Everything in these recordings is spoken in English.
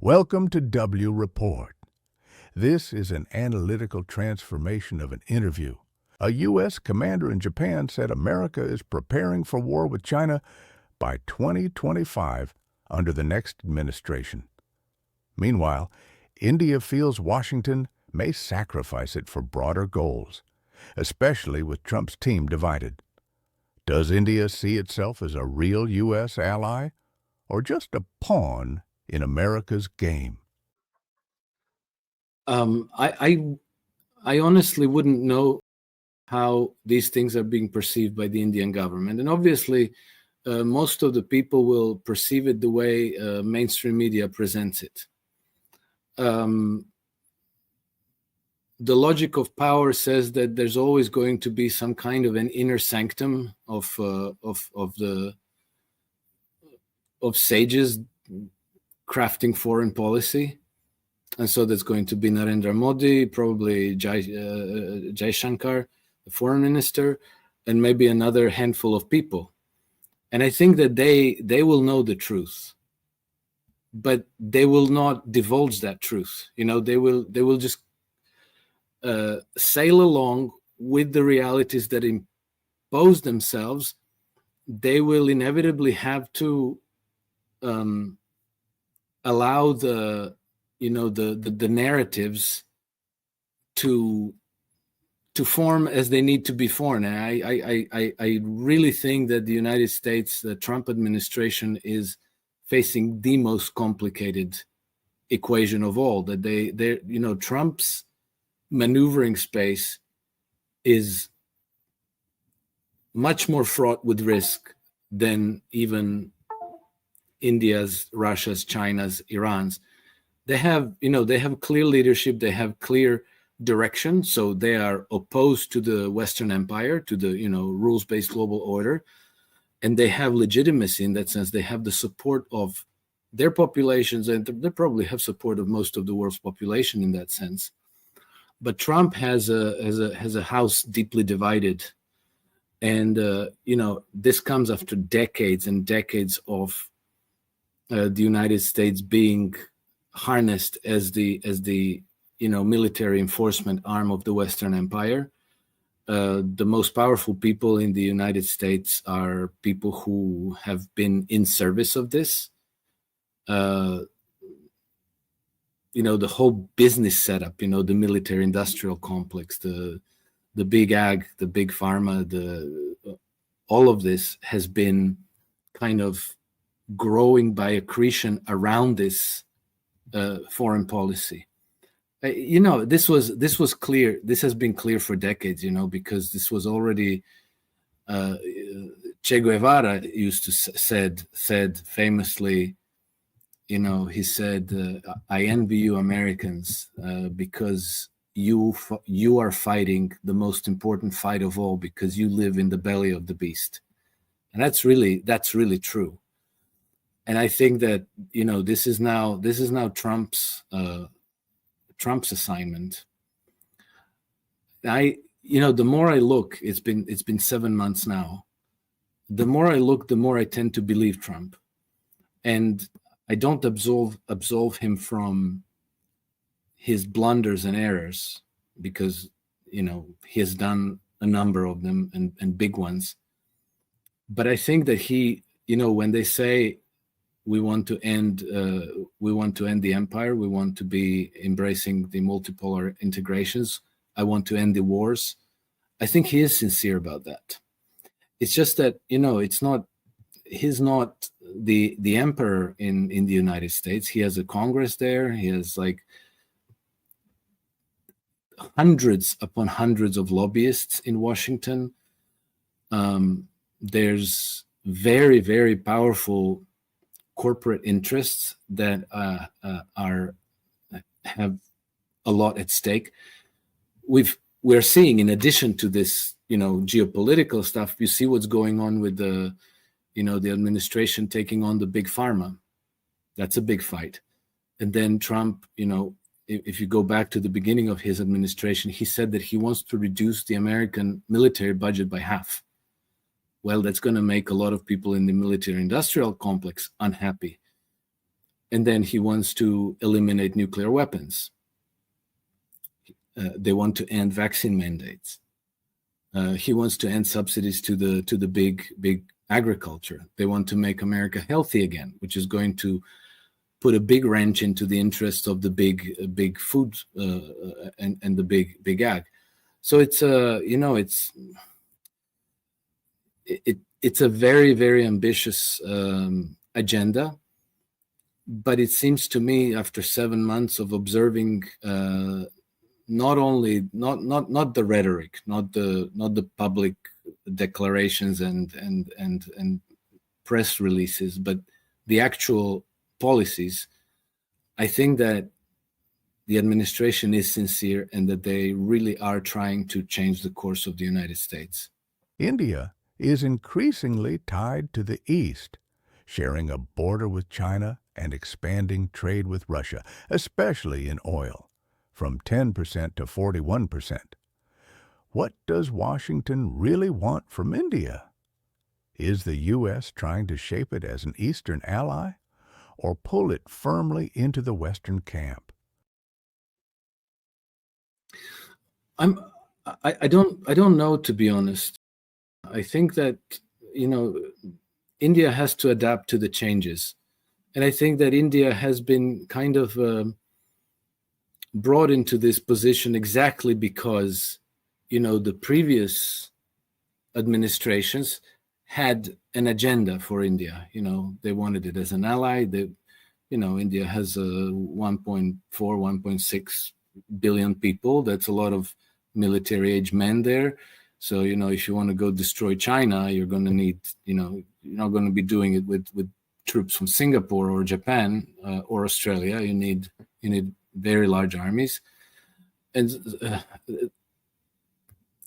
Welcome to W Report. This is an analytical transformation of an interview. A U.S. commander in Japan said America is preparing for war with China by 2025 under the next administration. Meanwhile, India feels Washington may sacrifice it for broader goals, especially with Trump's team divided. Does India see itself as a real U.S. ally or just a pawn in America's game? I honestly wouldn't know how these things are being perceived by the Indian government. And obviously, most of the people will perceive it the way mainstream media presents it. The logic of power says that there's always going to be some kind of an inner sanctum of sages crafting foreign policy. And so there's going to be Narendra Modi, probably Jai Shankar, the foreign minister, and maybe another handful of people. And I think that they will know the truth, but they will not divulge that truth. You know, they will just sail along with the realities that impose themselves. They will inevitably have to allow the narratives to form as they need to be formed. And I really think that the United States, the Trump administration, is facing the most complicated equation of all. That Trump's maneuvering space is much more fraught with risk than even India's, Russia's, China's, Iran's. They have clear leadership. They have clear direction. So they are opposed to the Western Empire, to the rules-based global order, and they have legitimacy in that sense. They have the support of their populations, and they probably have support of most of the world's population in that sense. But Trump has a house deeply divided, and this comes after decades and decades of the United States being harnessed as the military enforcement arm of the Western Empire. The most powerful people in the United States are people who have been in service of this. The whole business setup, the military industrial complex, the big ag, the big pharma, all of this has been kind of growing by accretion around this foreign policy. This was clear. This has been clear for decades, because this was already Che Guevara used to said famously, he said, I envy you Americans because you are fighting the most important fight of all, because you live in the belly of the beast. And that's really true. And I think that this is now Trump's assignment. The more I look, it's been 7 months now. The more I look, the more I tend to believe Trump, and I don't absolve him from his blunders and errors, because he has done a number of them and big ones. But I think that he, when they say we want to end the empire, we want to be embracing the multipolar integrations, I want to end the wars, I think he is sincere about that. It's just that he's not the emperor in the United States. He has a Congress there. He has like hundreds upon hundreds of lobbyists in Washington. There's very, very powerful corporate interests that have a lot at stake. We're seeing, in addition to this, geopolitical stuff, you see what's going on with the administration taking on the big pharma. That's a big fight. And then Trump, if you go back to the beginning of his administration, he said that he wants to reduce the American military budget by half. Well, that's going to make a lot of people in the military industrial complex unhappy. And then he wants to eliminate nuclear weapons. They want to end vaccine mandates. He wants to end subsidies to the big agriculture. They want to make America healthy again, which is going to put a big wrench into the interest of the big food and the big ag. So it's it's a very, very ambitious agenda. But it seems to me, after 7 months of observing not the rhetoric, not the public declarations and press releases, but the actual policies, I think that the administration is sincere and that they really are trying to change the course of the United States. India is increasingly tied to the East, sharing a border with China and expanding trade with Russia, especially in oil, from 10% to 41%. What does Washington really want from India? Is the U.S. trying to shape it as an Eastern ally, or pull it firmly into the Western camp? I don't know, to be honest. I think that India has to adapt to the changes. And I think that India has been kind of brought into this position exactly because, the previous administrations had an agenda for India. They wanted it as an ally. India has 1.4, 1.6 billion people. That's a lot of military-age men there. So, if you want to go destroy China, you're going to need, you're not going to be doing it with troops from Singapore or Japan or Australia. You need very large armies, and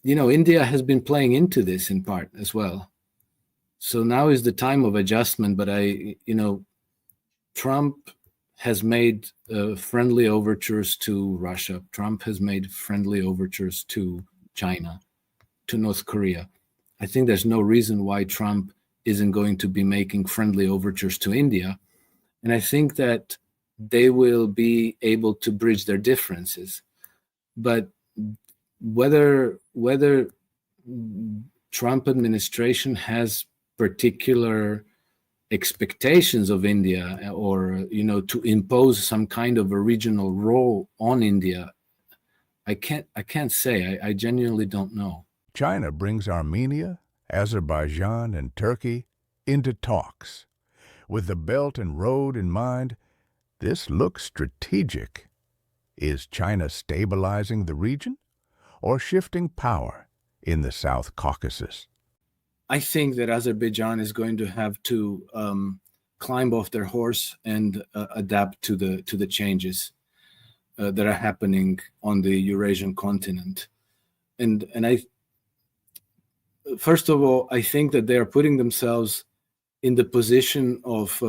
India has been playing into this in part as well. So now is the time of adjustment. But Trump has made friendly overtures to Russia. Trump has made friendly overtures to China, to North Korea. I think there's no reason why Trump isn't going to be making friendly overtures to India. And I think that they will be able to bridge their differences. But whether Trump administration has particular expectations of India or, to impose some kind of a regional role on India, I can't say. I genuinely don't know. China brings Armenia, Azerbaijan, and Turkey into talks. With the Belt and Road in mind, this looks strategic. Is China stabilizing the region or shifting power in the South Caucasus? I think that Azerbaijan is going to have to climb off their horse and adapt to the changes that are happening on the Eurasian continent. And first of all, I think that they are putting themselves in the position of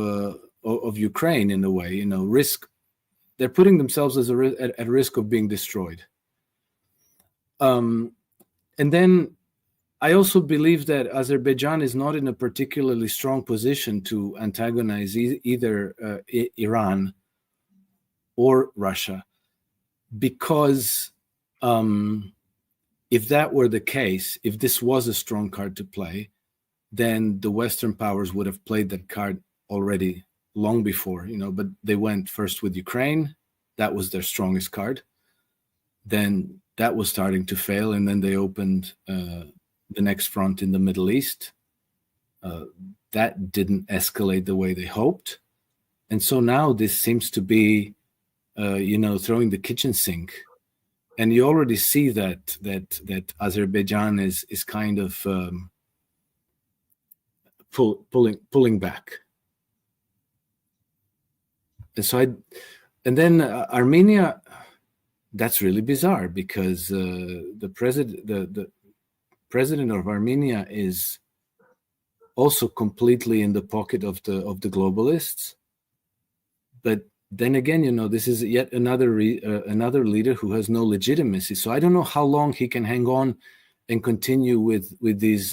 Ukraine in a way. They're putting themselves at risk of being destroyed. And then I also believe that Azerbaijan is not in a particularly strong position to antagonize either Iran or Russia, because if that were the case, if this was a strong card to play, then the Western powers would have played that card already long before, but they went first with Ukraine. That was their strongest card. Then that was starting to fail, and then they opened the next front in the Middle East. That didn't escalate the way they hoped. And so now this seems to be, throwing the kitchen sink. And you already see that Azerbaijan is kind of pulling back. And so and then Armenia, that's really bizarre, because the president of Armenia is also completely in the pocket of the globalists. But then again, this is yet another leader who has no legitimacy. So I don't know how long he can hang on and continue with these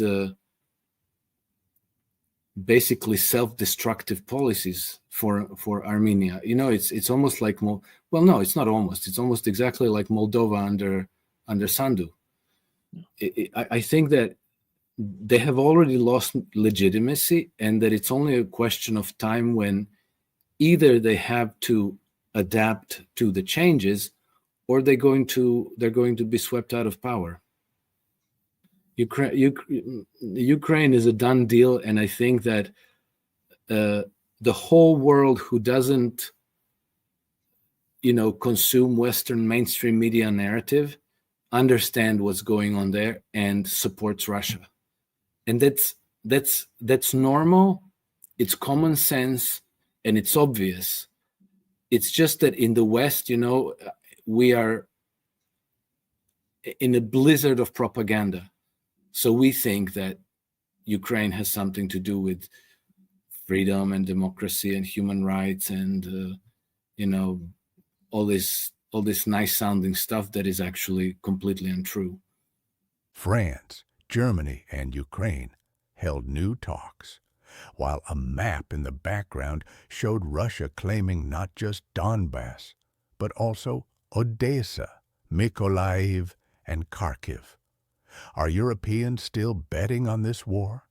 basically self-destructive policies for Armenia. It's almost like no, it's not almost. It's almost exactly like Moldova under Sandu. I think that they have already lost legitimacy, and that it's only a question of time when either they have to adapt to the changes, or they're going to be swept out of power. Ukraine is a done deal, and I think that the whole world who doesn't, consume Western mainstream media narrative understand what's going on there and supports Russia, and that's normal. It's common sense and it's obvious. It's just that in the West, we are in a blizzard of propaganda. So we think that Ukraine has something to do with freedom and democracy and human rights and all this nice sounding stuff that is actually completely untrue. France, Germany, and Ukraine held new talks, while a map in the background showed Russia claiming not just Donbass, but also Odessa, Mykolaiv, and Kharkiv. Are Europeans still betting on this war,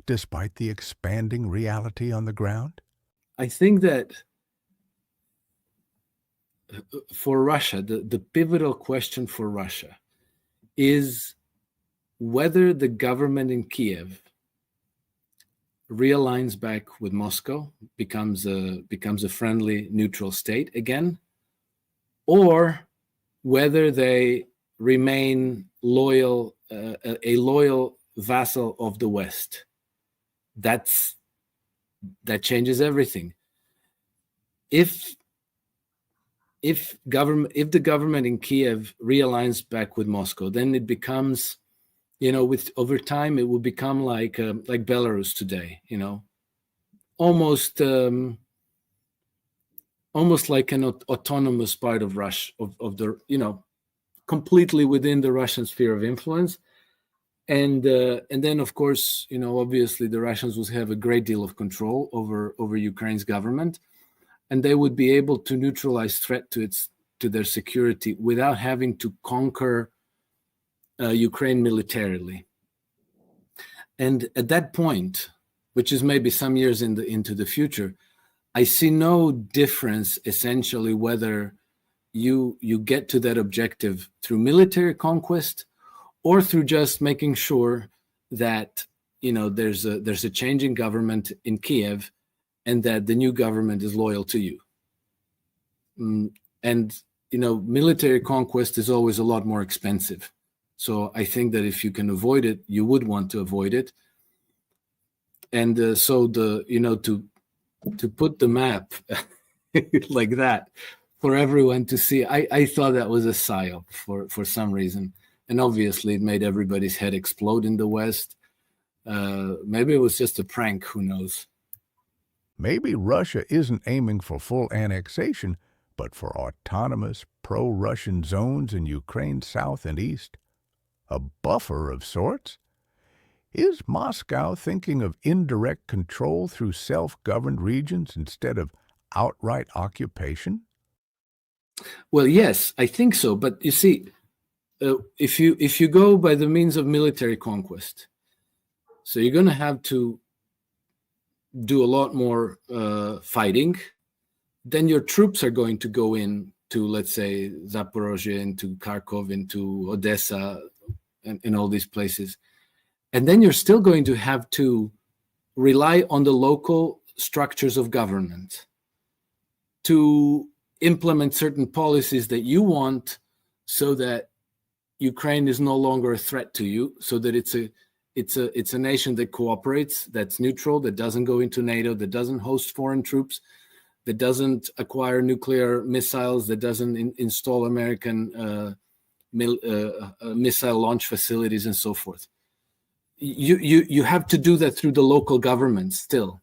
despite the expanding reality on the ground? I think that for Russia, the pivotal question for Russia is whether the government in Kiev realigns back with Moscow, becomes a friendly, neutral state again, or whether they remain loyal, a loyal vassal of the West. That changes everything. If the government in Kiev realigns back with Moscow, then it becomes, over time, it will become like Belarus today, almost like an autonomous part of Russia, of the, completely within the Russian sphere of influence. And then, of course, obviously the Russians will have a great deal of control over Ukraine's government, and they would be able to neutralize threat to their security without having to conquer Ukraine militarily. And at that point, which is maybe some years into the future, I see no difference essentially whether you get to that objective through military conquest or through just making sure that there's a changing government in Kiev and that the new government is loyal to you. And military conquest is always a lot more expensive. So I think that if you can avoid it, you would want to avoid it. And so to put the map like that for everyone to see, I thought that was a psyop for some reason. And obviously it made everybody's head explode in the West. Maybe it was just a prank, who knows? Maybe Russia isn't aiming for full annexation, but for autonomous pro-Russian zones in Ukraine's south and east. A buffer of sorts? Is Moscow thinking of indirect control through self-governed regions instead of outright occupation? Well, yes, I think so. But you see, if you go by the means of military conquest, so you're going to have to do a lot more fighting. Then your troops are going to go in to, let's say, Zaporozhye, into Kharkov, into Odessa, and all these places. And then you're still going to have to rely on the local structures of government to implement certain policies that you want, so that Ukraine is no longer a threat to you, so that it's a nation that cooperates, that's neutral, that doesn't go into NATO, that doesn't host foreign troops, that doesn't acquire nuclear missiles, that doesn't install American missile launch facilities and so forth. You have to do that through the local government still.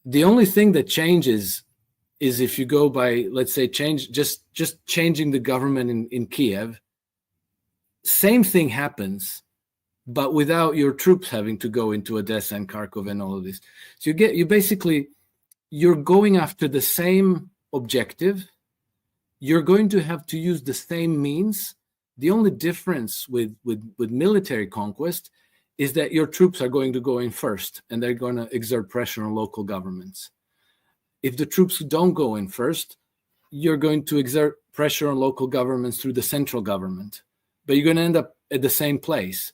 The only thing that changes is if you go by, let's say, just changing the government in Kiev. Same thing happens, but without your troops having to go into Odessa and Kharkov and all of this. So you're going after the same objective. You're going to have to use the same means. The only difference with military conquest is that your troops are going to go in first, and they're going to exert pressure on local governments. If the troops don't go in first, you're going to exert pressure on local governments through the central government, but you're going to end up at the same place.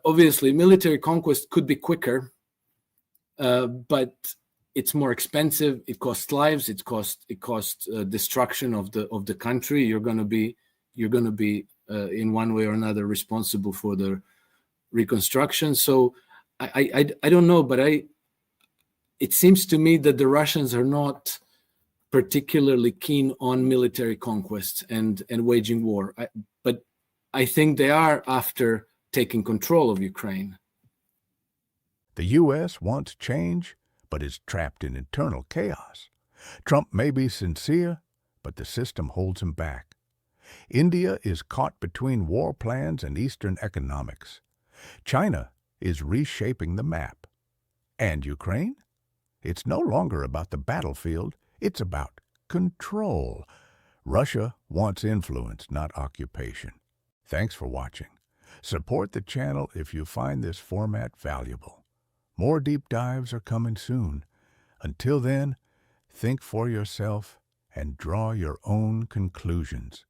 Obviously, military conquest could be quicker, but it's more expensive. It costs lives. It costs destruction of the country. You're going to be in one way or another responsible for the reconstruction. So I don't know, but it seems to me that the Russians are not particularly keen on military conquest and waging war. But I think they are after taking control of Ukraine. The U.S. wants change, but is trapped in internal chaos. Trump may be sincere, but the system holds him back. India is caught between war plans and Eastern economics. China is reshaping the map. And Ukraine? It's no longer about the battlefield, it's about control. Russia wants influence, not occupation. Thanks for watching. Support the channel if you find this format valuable. More deep dives are coming soon. Until then, think for yourself and draw your own conclusions.